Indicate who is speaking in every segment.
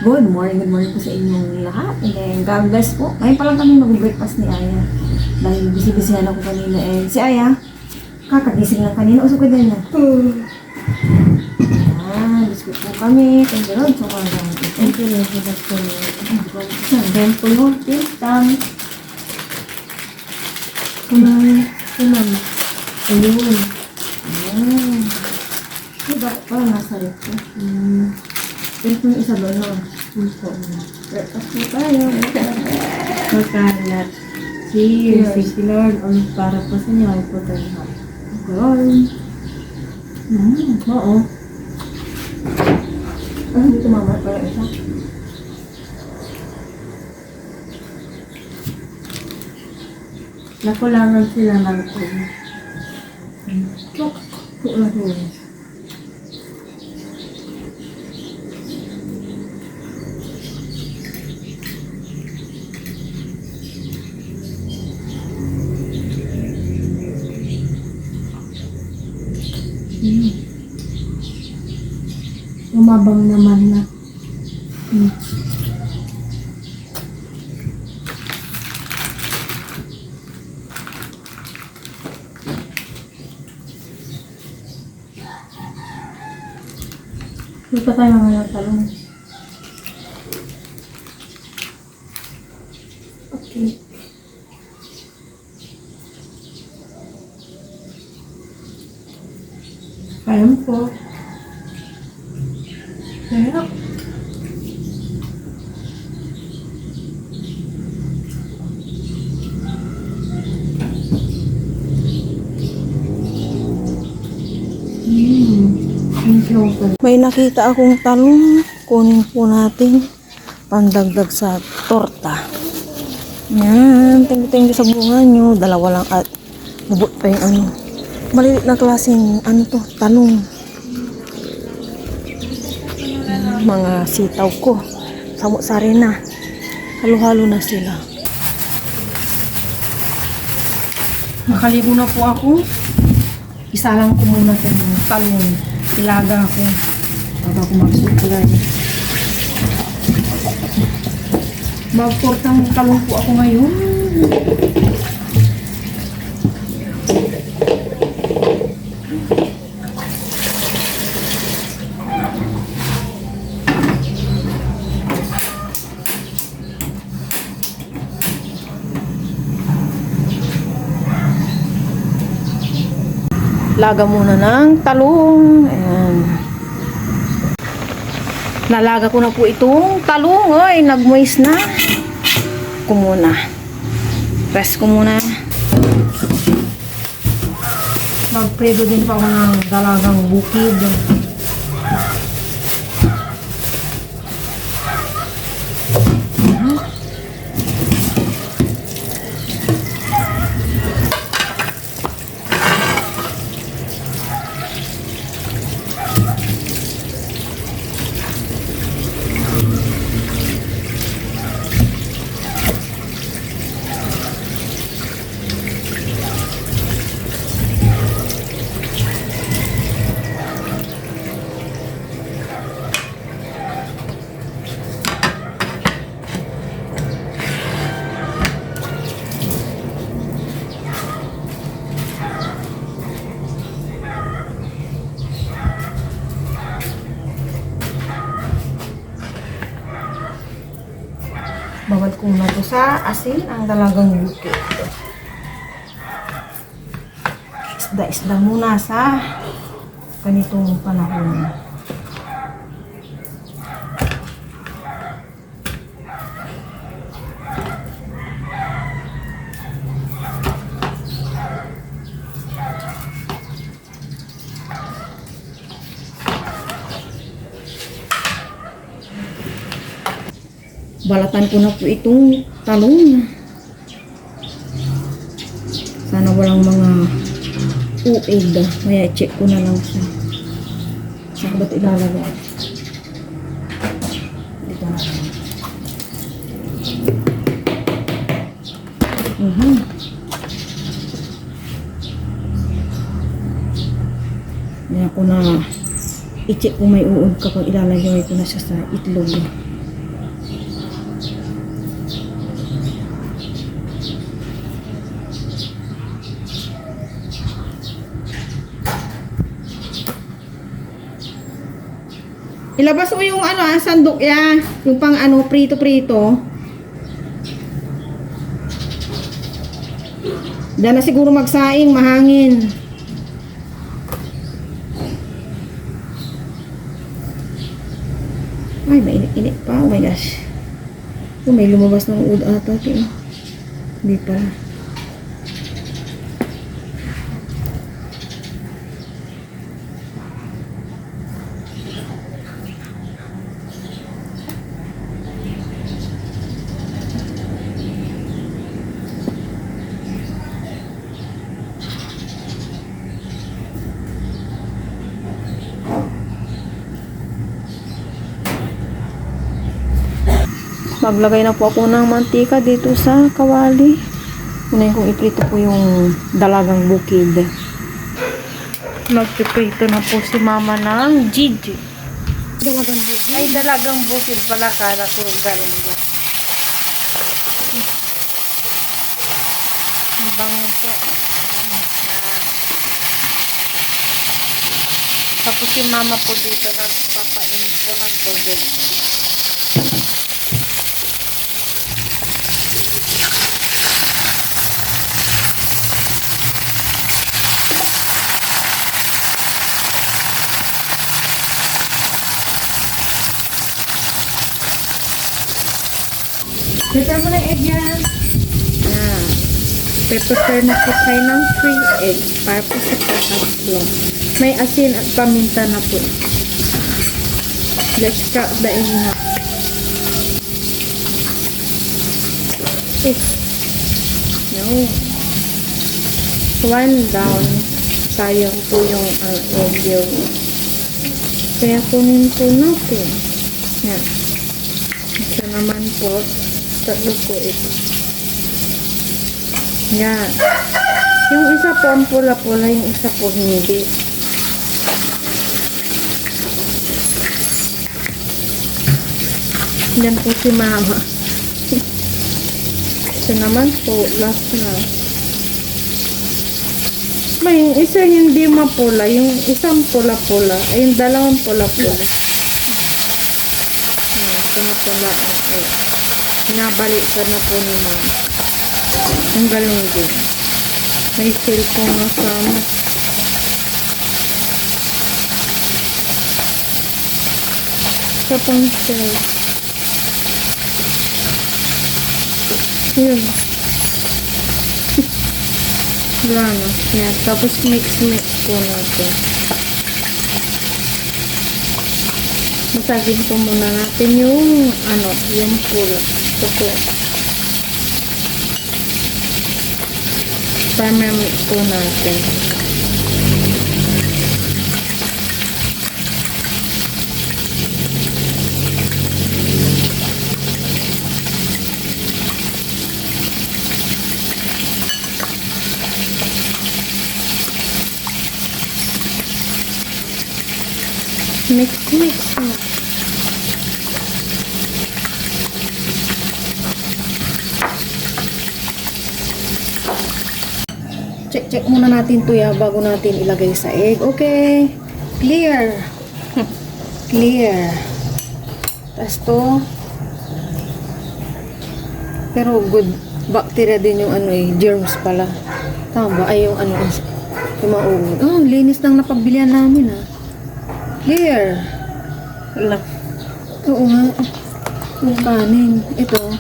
Speaker 1: Good morning po sa inyong lahat. And then, God bless po. Ngayon pa lang kami mag-breakfast ni Aya. Dahil busy-busyhan ako kanina. And si Aya, kakagising lang kanina. Usok ko din na. Biscuit po kami. Thank you Lord. So, thank you Lord. Then po yung pintan. Kumam. Ayun. Diba? Parang nasa rin po. Pero kung isa doon, no? Breakfast po tayo.
Speaker 2: Magkalat. Cheers. Thank you, Lord. Para po sa inyo, ay po tayo.
Speaker 1: Good. Oo. Hindi tumama pala isa.
Speaker 2: Nakulangan sila ng
Speaker 1: Wala po.
Speaker 2: Umabang naman na.
Speaker 1: Dito tayo mga talong. Okay.
Speaker 2: Kaya mo po.
Speaker 1: Kaya. May nakita akong talong. Kunin po natin. Pandagdag sa torta. Yan. Thank you sa bunga nyo. Dalawa lang at bubot pa yung ano. Maliit na klaseng ano to. Talong. Mga sitaw ko. Samot-sari na. Halo-halo na sila. Nakaligo na po ako. Isa lang ko muna itong talong. Ilaga ako. Bago ako magsukulay. Magportang talong po ako ngayon. Laga muna ng talong. Ayan. Nalaga ko na po itong talong. Oy, nag-moist na. Ko muna. Press ko muna. Magpredo din pa ako ng dalagang bukid. Babad ko na to sa asin ang dalagang buki. Isda-isda muna sa ganitong panahon. Balatan ko na po itong talong. Sana walang mga uig. Maya check ko na lang siya. Saan ba't ilalagay? Dito na lang. Kaya ko na i-check kung may uod kapag ilalagay ko na siya sa itlog. Ilabas mo yung sandok ya. Yung pang prito-prito. Diyan na siguro magsaing, mahangin. Ay, mainit-init pa. Oh my gosh. Oh, may lumabas ng uod ata ito. Hindi pala. Maglagay na po ako ng mantika dito sa kawali. Unahin kong iprito po yung dalagang bukid. Magpiprito na po si mama ng Gigi. Dalagang bukid?
Speaker 2: Ay, dalagang bukid pala. Kala ko galing dyan. Ang bango po. Tapos si mama po dito nagpapainit po ng tubig.
Speaker 1: Prepare mo ng egg yan.
Speaker 2: Prepare na po tayo ng free egg para po sa pagkaklo. May asin at paminta na po. Let's cut the egg na. No. One down. Sayang po yung egg yun. Kaya kunin po natin. Yan. Ito naman po. Tatlo po ito. Yan. Yung isa po ang pula-pula, yung isa po hindi. Yan po si mama. Ito naman po, last na. May yung isa hindi mapula, yung isang pula-pula, ay yung dalawang pula-pula. Ito na pula. Nabalik ka na po ni mama. Ang galing din. May cellphone na sama. Sa pang cell. Ayun. Gano. Yan. Tapos mix po natin. Masagin po muna natin yung yung pula. Ito po. Pamamix po natin. Mix.
Speaker 1: Check muna natin to ya bago natin ilagay sa egg. Okay. Clear. Clear. Tapos to. Pero good bacteria din yung germs pala. Tama ba? Ay yung yung mauod. Oh, linis ng napagbilian namin Clear. Oo nga. Yung kanin. Ito.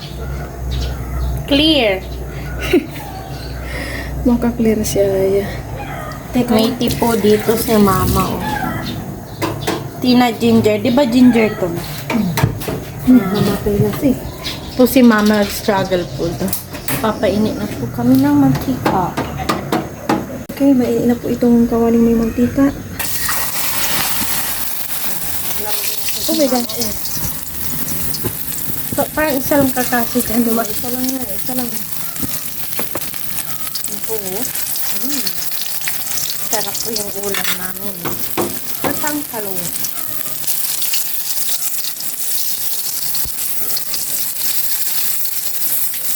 Speaker 2: Clear.
Speaker 1: Maka-clear siya. Yeah.
Speaker 2: May tea po dito si mama. Tina ginger. Di ba ginger to?
Speaker 1: Namatay na siya.
Speaker 2: Po si mama struggle po. Papainit na po kami ng mantika.
Speaker 1: Okay, mainit na po itong kawaling may mantika. Oh my gosh.
Speaker 2: So, parang isa lang kakasi dyan.
Speaker 1: Diba? Isa lang nga. Isa lang.
Speaker 2: Po. Sarap po yung ulam namin. Matang talong.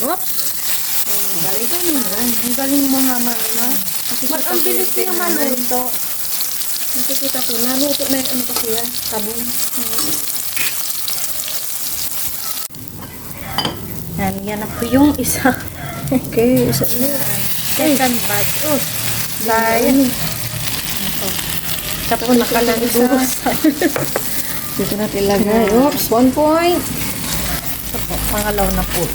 Speaker 2: Oops!
Speaker 1: Galing naman.
Speaker 2: Ang galing mo nga mama.
Speaker 1: Ang bilis niya maluto.
Speaker 2: Nakikita ko, naluto na yung ano kasi tabong. Yan na po yung isa.
Speaker 1: Okay, isa ulit.
Speaker 2: Second batch. Oh, sayang. Ito. Isa po nakalandusan.
Speaker 1: Dito natin ilagay. Oops, 1 point.
Speaker 2: Ito po, pangalaw na po.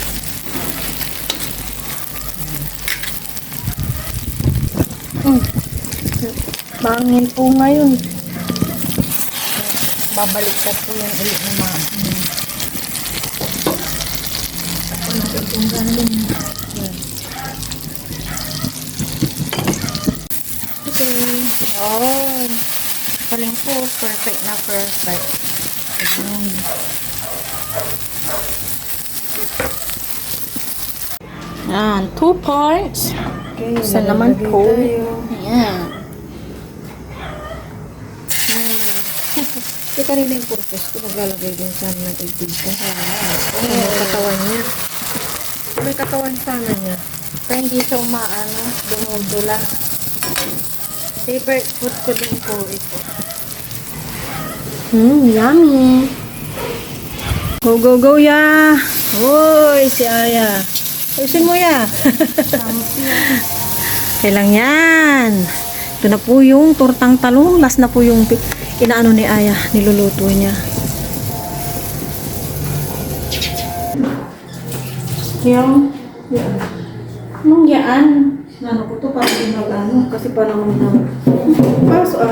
Speaker 2: Bangin po ngayon. Babaliktad po yung ulit ng mama. Okay. Oh. Paling po, perfect na perfect. Ayan. Yan, 2 parts.
Speaker 1: Okay,
Speaker 2: Isa naman
Speaker 1: lalagay
Speaker 2: po.
Speaker 1: tayo.
Speaker 2: Ayan.
Speaker 1: Ito kanina yung purpose ko. Maglalagay din sana ng egg dito.
Speaker 2: May katawan niya. May katawan sana niya. Kaya hindi siya umaano, dumudula. Favorite food ko din po ito. Yummy.
Speaker 1: Go, go, go, ya! Uy, si Aya. Ayusin mo, ya. Kailang yan. Ito na po yung tortang talong. Last na po yung inaano ni Aya. Niluluto niya.
Speaker 2: Yung, anong yaan?
Speaker 1: Ano ko to para din mag-ano. Kasi panahon na. Paso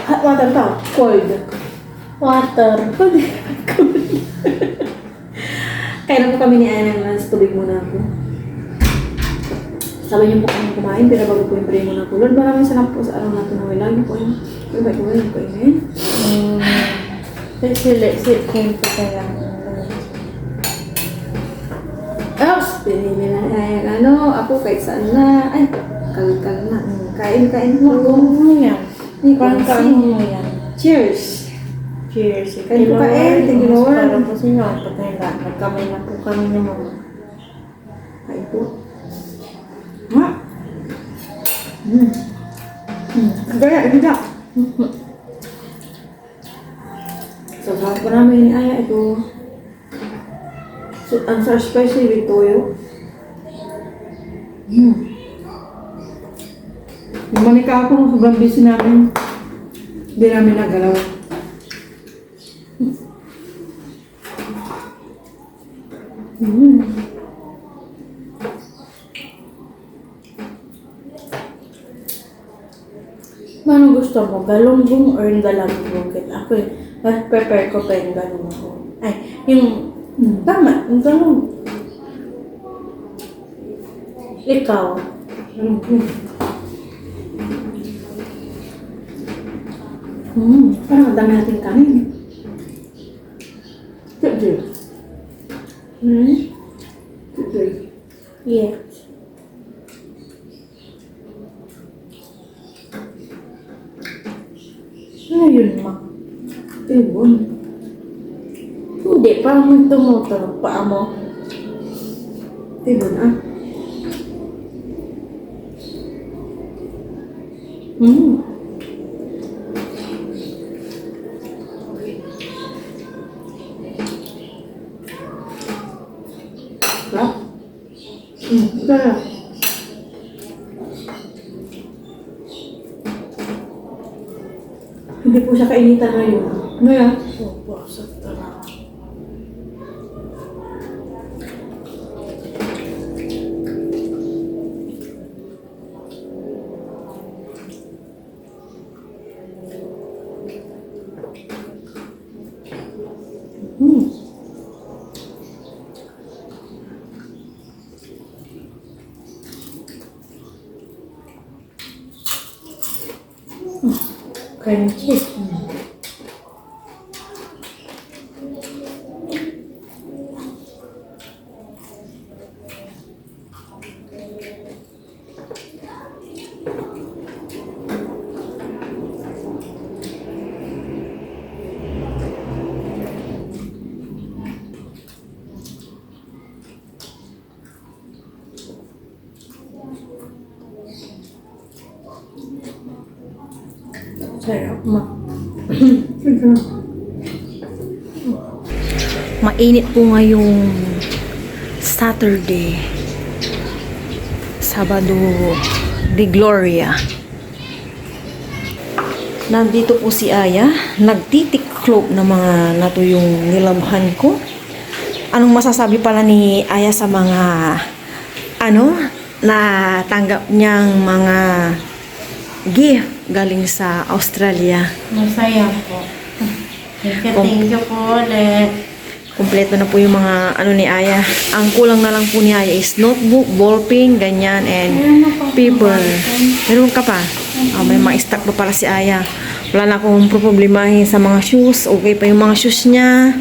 Speaker 1: hot water to. Cold.
Speaker 2: Water.
Speaker 1: Kailan po kami ni Aya ng lunch. Tubig muna ako. Sabi niyo po kami kumain. Pero bago po yung pray muna po. Lord, maraming salamat po sa araw natin na lagi po yun. Pero ba't ko yun po yun?
Speaker 2: Sili po kaya.
Speaker 1: Oops! Pinili na Aya. Ano? Ako kahit saan na. Ay, kalit na. Kain mo.
Speaker 2: Ano yan? Parang
Speaker 1: Kain.
Speaker 2: mo yan.
Speaker 1: Cheers!
Speaker 2: Cheers.
Speaker 1: Kain po kain. Thank you, Lord.
Speaker 2: Para po sa inyo. Patay lahat. Nagkamay na po kami ni mama.
Speaker 1: Kain po. Ha? Gaya, ganda. So, sarap po namin ni Aya. Ito. So, ang sarap spicy with toyo. Bumalik ako sobrang busy namin. Hindi namin nagalaw.
Speaker 2: Ano gusto mo? Galunggong or dalanggong? Ako prepare ko pa yung galunggong. Ay, yung tama, yung galunggong. Ikaw.
Speaker 1: Parang ang dami natin kanin. Good. Good.
Speaker 2: Yes. Ano yun, ma?
Speaker 1: Ewan.
Speaker 2: Hindi, parang may tumutulog pa mo.
Speaker 1: Ewan Sarap. Sarap. Hindi po siya kainitan ngayon. Ngayon?
Speaker 2: Opo, sa tara. Crunchy. Sarap.
Speaker 1: Mainit po ngayong Saturday, Sabado de Gloria. Nandito po si Aya, nagtitiklop ng mga natuyong nilabhan ko. Anong masasabi pala ni Aya sa mga natanggap niyang mga gift galing sa Australia?
Speaker 2: Masaya po. Thank you po ulit.
Speaker 1: Kompleto na po yung mga ni Aya. Ang kulang na lang po ni Aya is notebook, ballpen, ganyan, and paper. Meron ka pa? May mga stock pa pala si Aya. Wala na akong problemahin sa mga shoes. Okay pa yung mga shoes niya.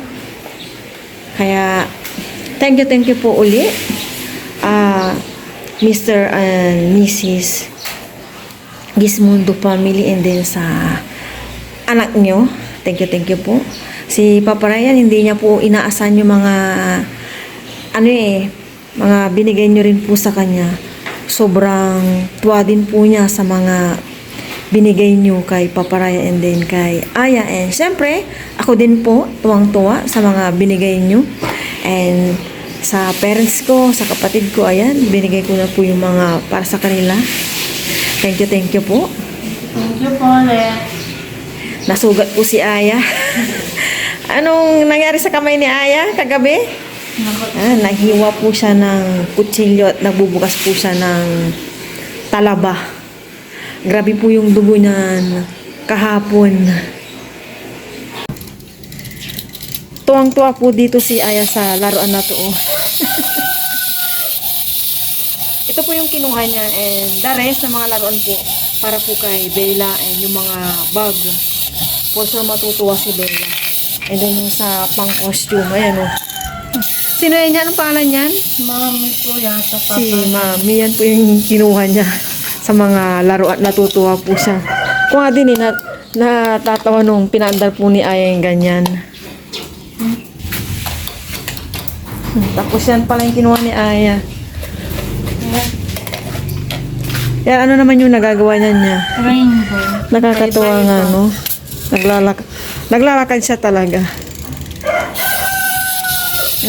Speaker 1: Kaya, thank you po uli. Mr. and Mrs. Gismundo family, and then sa anak nyo. Thank you po. Si Papa Ryan, hindi niya po inaasahan yung mga mga binigay nyo rin po sa kanya. Sobrang tuwa din po niya sa mga binigay nyo kay Papa Ryan and then kay Aya. And syempre, ako din po tuwang-tuwa sa mga binigay nyo. And sa parents ko, sa kapatid ko, ayan, binigay ko na po yung mga para sa kanila. Thank you po.
Speaker 2: Thank you po ulit.
Speaker 1: Nasugat po si Aya. Anong nangyari sa kamay ni Aya kagabi? Naghiwa po siya ng kutsilyo at nagbubukas po siya ng talaba. Grabe po yung dugo niyan kahapon. Tuwang-tuwa po dito si Aya sa laruan na to. Ito po yung kinuha niya, and the rest ng mga laruan po para po kay Bella, and yung mga bag. For sure matutuwa si Bella. And then yung sa pang-costume, ayan o. Sino yan? Anong pangalan yan?
Speaker 2: Mami po yata pa.
Speaker 1: Si Mami. Yan po yung kinuha niya sa mga laruan. Natutuwa po siya. Kung nga din natatawa nung pinaandar po ni Aya yung ganyan. Tapos yan pala yung kinuha ni Aya. Yan, ano naman yung nagagawa niya?
Speaker 2: Rainbow.
Speaker 1: Nakakatuwa nga, no? Naglalakad siya talaga.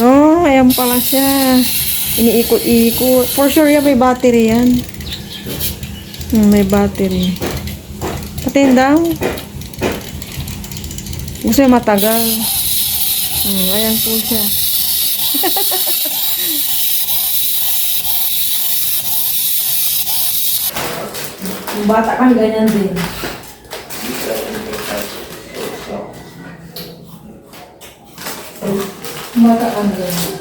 Speaker 1: Oh, ayan pala siya. Iniikot-ikot. For sure yan, may battery yan. May battery. Patin daw. Gusto yung matagal. Ayan po siya. Yung bata ka, ganyan din. Bata ka, ganyan.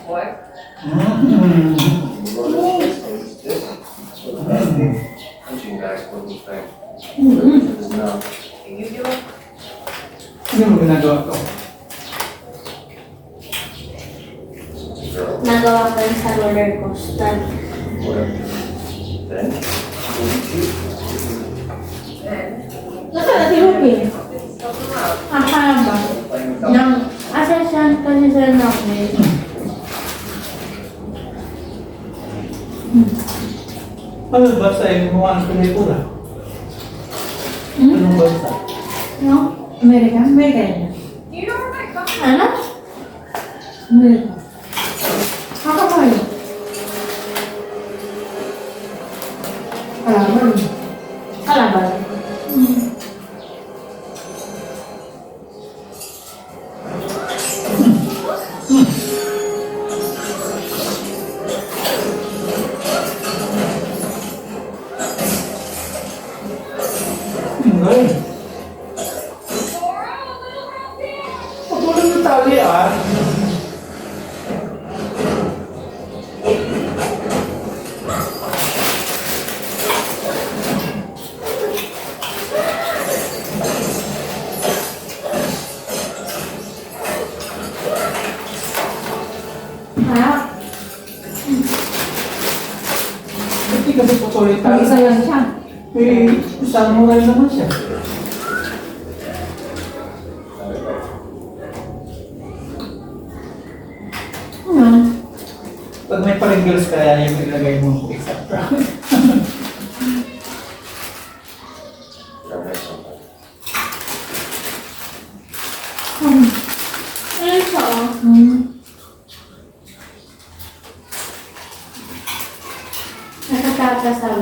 Speaker 1: What?
Speaker 3: Ano mo ginagawa ko?
Speaker 2: Nagawa ko yung sa roller coaster.
Speaker 1: Nasaan na si Ruby?
Speaker 2: Ang haba. Nang asasyan kasi sa namin.
Speaker 3: Ano basta yung mga ang pelikula? Anong basta?
Speaker 2: No? Amerika? Amerika yan. Ano? Amerika. Kakapay. Kalaban. Kalaban.
Speaker 3: Ngayon. Patuloy yung tali ah.
Speaker 2: Harap.
Speaker 3: Hindi kasi patuloy yung tali.
Speaker 2: Isa lang siya.
Speaker 3: Isang mo rin naman siya. Pag may Pringles kaya yung ilagay mo exact round.
Speaker 2: Ano siya, oh? Nakatakas sa